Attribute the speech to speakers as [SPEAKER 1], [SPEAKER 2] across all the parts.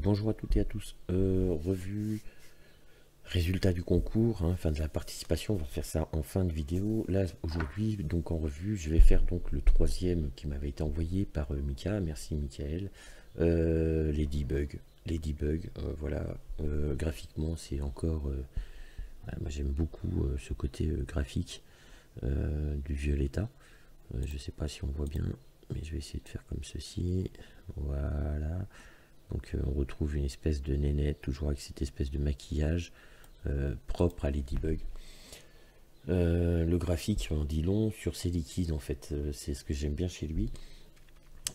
[SPEAKER 1] Bonjour à toutes et à tous. Revue, résultat du concours, hein, fin de la participation. On va faire ça en fin de vidéo. Là, aujourd'hui, donc en revue, je vais faire donc le troisième qui m'avait été envoyé par Mika. Merci Michael. Les debugs. Voilà. Graphiquement, c'est encore. Moi, j'aime beaucoup ce côté graphique du Violetta. Je sais pas si on voit bien, mais je vais essayer de faire comme ceci. Voilà. Donc on retrouve une espèce de nénette, toujours avec cette espèce de maquillage propre à Ladybug. Le graphique en dit long sur ces liquides en fait, c'est ce que j'aime bien chez lui.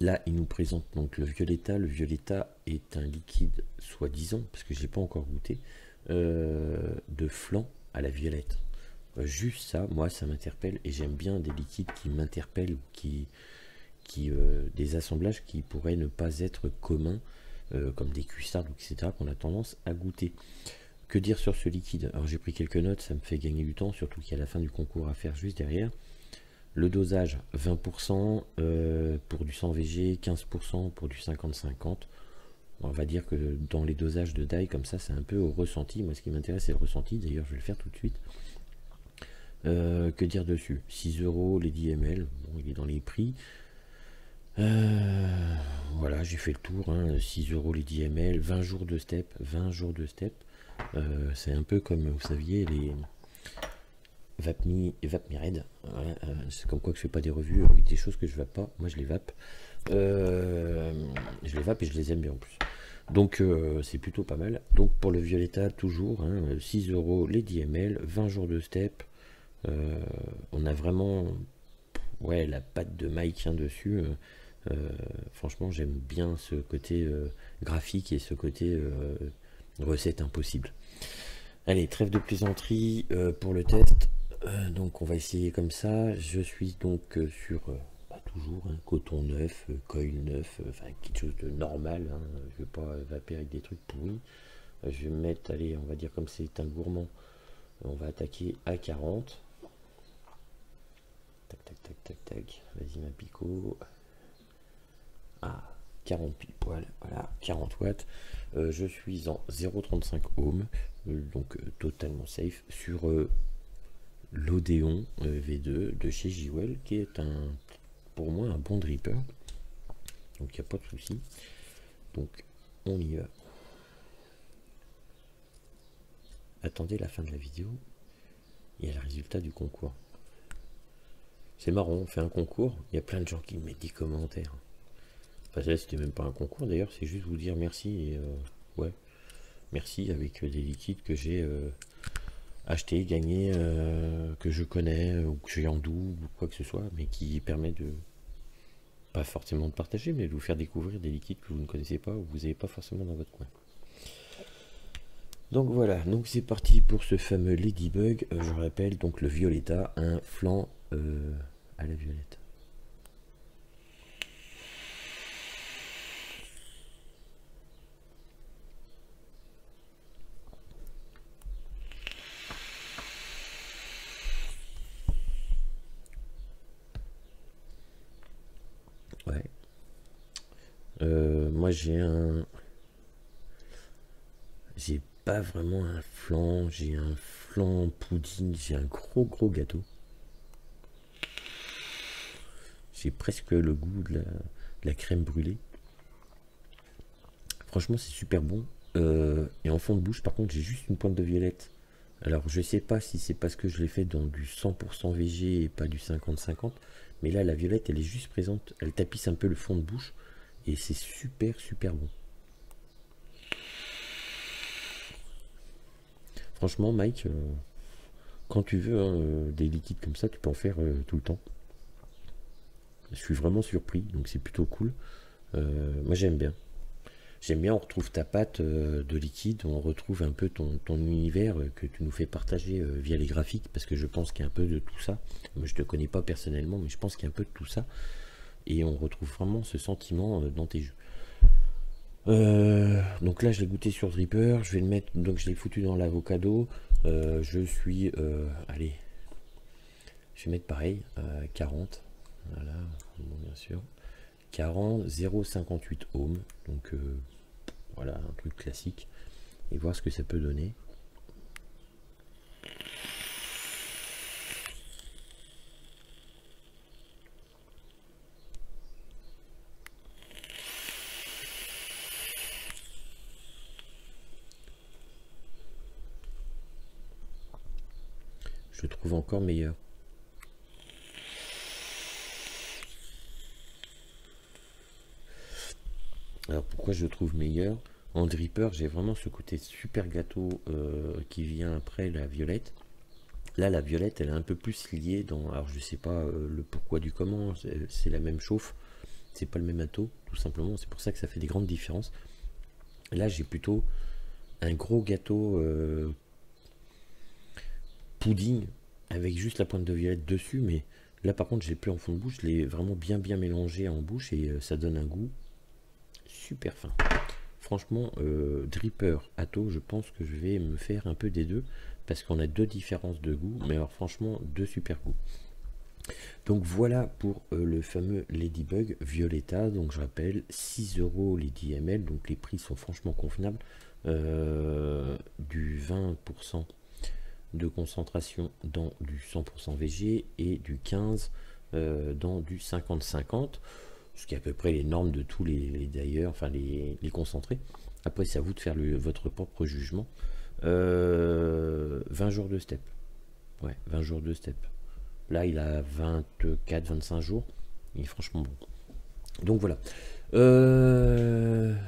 [SPEAKER 1] Là il nous présente donc le Violetta. Le Violetta est un liquide soi-disant, parce que je n'ai pas encore goûté, de flan à la violette. Juste ça, moi ça m'interpelle, et j'aime bien des liquides qui m'interpellent, ou des assemblages qui pourraient ne pas être communs, comme des custards, etc., qu'on a tendance à goûter. Que dire sur ce liquide? Alors j'ai pris quelques notes, ça me fait gagner du temps, surtout qu'il y a la fin du concours à faire juste derrière. Le dosage 20% pour du 100 VG, 15% pour du 50-50. On va dire que dans les dosages de die comme ça, c'est un peu au ressenti. Moi ce qui m'intéresse c'est le ressenti, d'ailleurs je vais le faire tout de suite. Que dire dessus? 6 euros les 10 ml, bon, il est dans les prix. Voilà, j'ai fait le tour, hein, 6 euros les 10 ml, 20 jours de step, 20 jours de step. C'est un peu comme, vous saviez, les Vapmired. Voilà, c'est comme quoi que je fais pas des revues avec des choses que je vape pas. Moi je les vape. Je les vape et je les aime bien en plus. Donc c'est plutôt pas mal. Donc pour le Violetta, toujours, hein, 6 euros les 10 ml, 20 jours de step. On a vraiment, ouais, la patte de Mike, hein, dessus. Franchement, j'aime bien ce côté graphique et ce côté recette impossible. Allez, trêve de plaisanterie pour le test. Donc, on va essayer comme ça. Je suis donc sur toujours un coton neuf, coil neuf, enfin quelque chose de normal. Hein. Je ne vais pas vaper avec des trucs pourris. Je vais me mettre, allez, on va dire comme c'est un gourmand, on va attaquer à 40. Tac, tac, tac, tac, tac. Vas-y, ma pico. Ah, 40 pile poil, voilà, 40 watts. Je suis en 0,35 ohm, donc totalement safe sur l'Odéon V2 de chez Jewel, qui est pour moi un bon dripper. Donc il n'y a pas de souci. Donc on y va. Attendez la fin de la vidéo. Il y a le résultat du concours. C'est marrant, on fait un concours, il y a plein de gens qui me mettent des commentaires. Enfin, là, c'était même pas un concours d'ailleurs, c'est juste vous dire merci et ouais, merci avec des liquides que j'ai acheté, gagné, que je connais ou que j'ai en double ou quoi que ce soit, mais qui permet de pas forcément de partager, mais de vous faire découvrir des liquides que vous ne connaissez pas ou que vous n'avez pas forcément dans votre coin. Donc voilà, donc c'est parti pour ce fameux Ladybug. Je rappelle donc le Violetta, un flan à la violette. Ouais. Moi j'ai pas vraiment un flan, j'ai un flan pudding, j'ai un gros gâteau. J'ai presque le goût de la crème brûlée. Franchement, c'est super bon. Et en fond de bouche, par contre, j'ai juste une pointe de violette. Alors, je sais pas si c'est parce que je l'ai fait dans du 100% VG et pas du 50-50. Mais là, la violette, elle est juste présente. Elle tapisse un peu le fond de bouche. Et c'est super bon. Franchement, Mike, quand tu veux, hein, des liquides comme ça, tu peux en faire tout le temps. Je suis vraiment surpris, donc c'est plutôt cool. Moi, j'aime bien. J'aime bien, on retrouve ta pâte de liquide, on retrouve un peu ton univers que tu nous fais partager via les graphiques, parce que je pense qu'il y a un peu de tout ça. Moi, je te connais pas personnellement, mais je pense qu'il y a un peu de tout ça. Et on retrouve vraiment ce sentiment dans tes jeux. Donc là, je l'ai goûté sur Dripper, je vais le mettre, donc je l'ai foutu dans l'avocado. Je suis, allez, je vais mettre pareil, 40. Voilà, bon, bien sûr. 40, 0,58 ohms. Donc voilà, un truc classique, et voir ce que ça peut donner. Je trouve encore meilleur. Alors pourquoi je le trouve meilleur? En dripper, j'ai vraiment ce côté super gâteau qui vient après la violette. Là, la violette, elle est un peu plus liée dans... Alors je sais pas le pourquoi du comment, c'est la même chauffe, c'est pas le même atto, tout simplement. C'est pour ça que ça fait des grandes différences. Là, j'ai plutôt un gros gâteau pudding avec juste la pointe de violette dessus, mais là par contre, je l'ai plus en fond de bouche, je l'ai vraiment bien mélangé en bouche et ça donne un goût super fin. Franchement, dripper, atto, je pense que je vais me faire un peu des deux parce qu'on a deux différences de goût, mais alors franchement, deux super goûts. Donc voilà pour le fameux Ladybug Violetta. Donc je rappelle 6 € les 10 ml, donc les prix sont franchement convenables. Du 20% de concentration dans du 100% VG et du 15 dans du 50-50, ce qui est à peu près les normes de tous les d'ailleurs, enfin les concentrés. Après c'est à vous de faire votre propre jugement. 20 jours de step, ouais, 20 jours de step. Là il a 24-25 jours, il est franchement bon. Donc voilà, que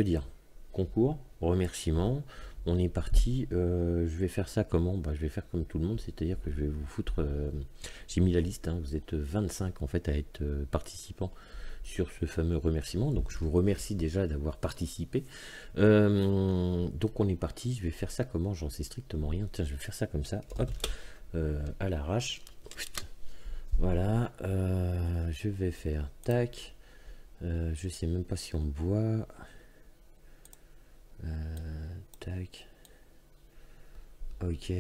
[SPEAKER 1] dire, concours, remerciements. On est parti, je vais faire ça comment? Je vais faire comme tout le monde, c'est-à-dire que je vais vous foutre, j'ai mis la liste, hein, vous êtes 25 en fait à être participants sur ce fameux remerciement, donc je vous remercie déjà d'avoir participé. Donc on est parti, je vais faire ça comment? J'en sais strictement rien, tiens je vais faire ça comme ça, hop, à l'arrache, voilà, je vais faire tac, je sais même pas si on me voit. Tac. Ok,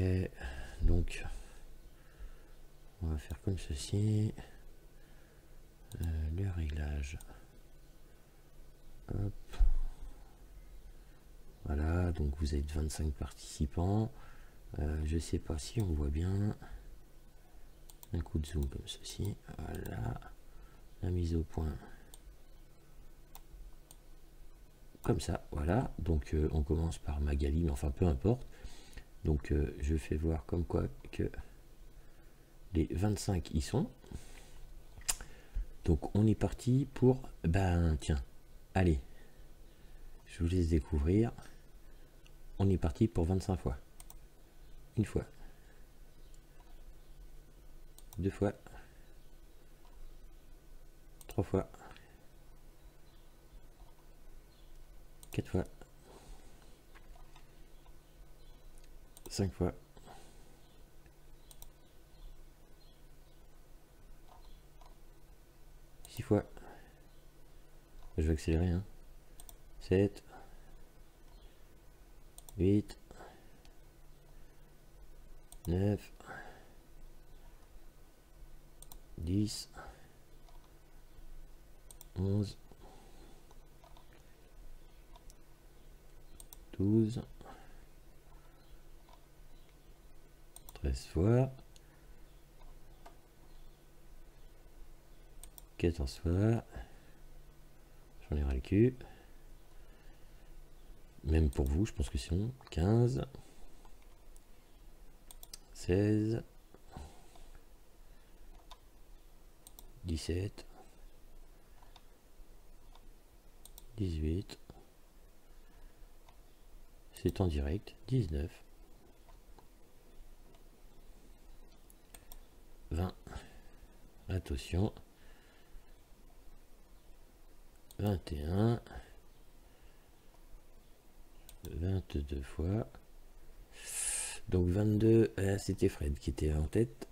[SPEAKER 1] donc on va faire comme ceci. Le réglage. Hop. Voilà, donc vous êtes 25 participants. Je sais pas si on voit bien. Un coup de zoom comme ceci. Voilà. La mise au point. Comme ça, voilà. Donc on commence par Magali, mais enfin peu importe. Donc je fais voir comme quoi que les 25 y sont. Donc on est parti pour, ben tiens, allez, je vous laisse découvrir. On est parti pour 25 fois. Une fois. Deux fois. Trois fois. Quatre fois. 5 fois. 6 fois. Je vais accélérer, hein. 7. 8. 9. 10. 11. 12. 13 fois. 14 fois. J'en ai ras le cul. Même pour vous, je pense que c'est bon. 15. 16. 17. 18. C'est en direct. 19. 20. Attention. 21. 22 fois. Donc 22, c'était Fred qui était en tête.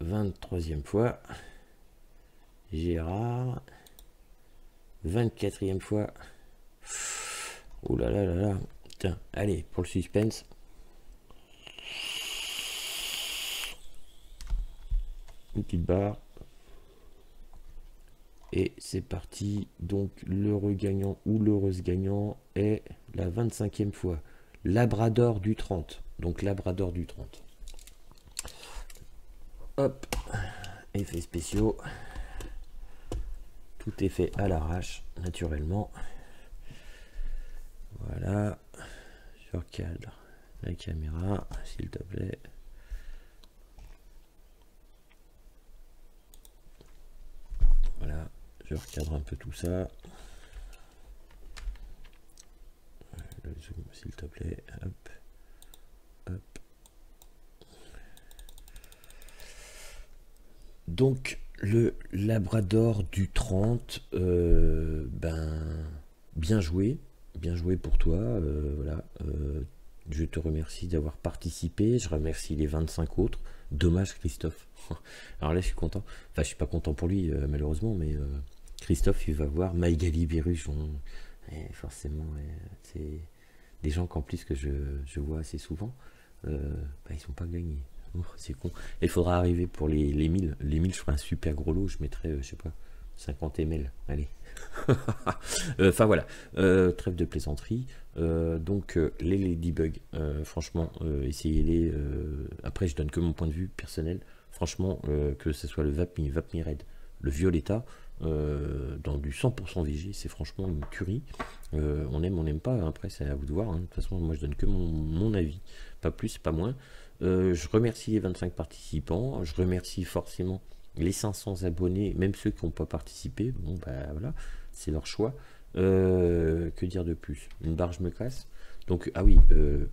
[SPEAKER 1] 23e fois. Gérard. 24e fois. Oh là là là là. Tiens, allez, pour le suspense. Une petite barre. Et c'est parti. Donc l'heureux gagnant ou l'heureuse gagnant est la 25e fois. Labrador du 30. Donc Labrador du 30. Hop. Effets spéciaux. Tout est fait à l'arrache, naturellement. Voilà. Je recadre la caméra, s'il te plaît. Voilà. Je recadre un peu tout ça. Le zoom, s'il te plaît. Hop. Hop. Donc, le Labrador du 30, bien joué pour toi. Voilà. Je te remercie d'avoir participé. Je remercie les 25 autres. Dommage, Christophe. Alors là, je suis content. Enfin, je suis pas content pour lui, malheureusement, mais Christophe, il va voir Maïgali Biruchon. Et forcément, c'est des gens qu'en plus que je vois assez souvent. Ils sont pas gagnés. Oh, c'est con. Et il faudra arriver pour les 1000. Les 1000, je ferai un super gros lot. Je mettrai, je sais pas, 50 ml. Allez. Enfin voilà. Trêve de plaisanterie. Donc, les Ladybug, franchement, essayez-les. Après, je donne que mon point de vue personnel. Franchement, que ce soit le Vapmi Red, le Violetta, dans du 100% VG, c'est franchement une tuerie. On aime, on n'aime pas. Après, c'est à vous de voir. Hein. De toute façon, moi, je donne que mon avis. Pas plus, pas moins. Je remercie les 25 participants. Je remercie forcément les 500 abonnés, même ceux qui n'ont pas participé. Bon, bah voilà, c'est leur choix. Que dire de plus? Une barre, je me casse. Donc, ah oui,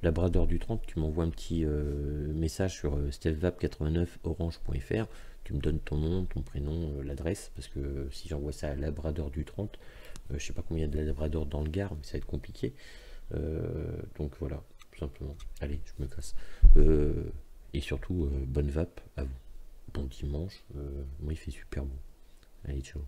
[SPEAKER 1] Labrador du 30, tu m'envoies un petit message sur stephvap89orange.fr. Tu me donnes ton nom, ton prénom, l'adresse, parce que si j'envoie ça à Labrador du 30, je sais pas combien de Labrador dans le Gard, mais ça va être compliqué. Donc voilà, tout simplement. Allez, je me casse. Et surtout, bonne vape à vous. Bon dimanche. Moi, il fait super beau. Allez, ciao.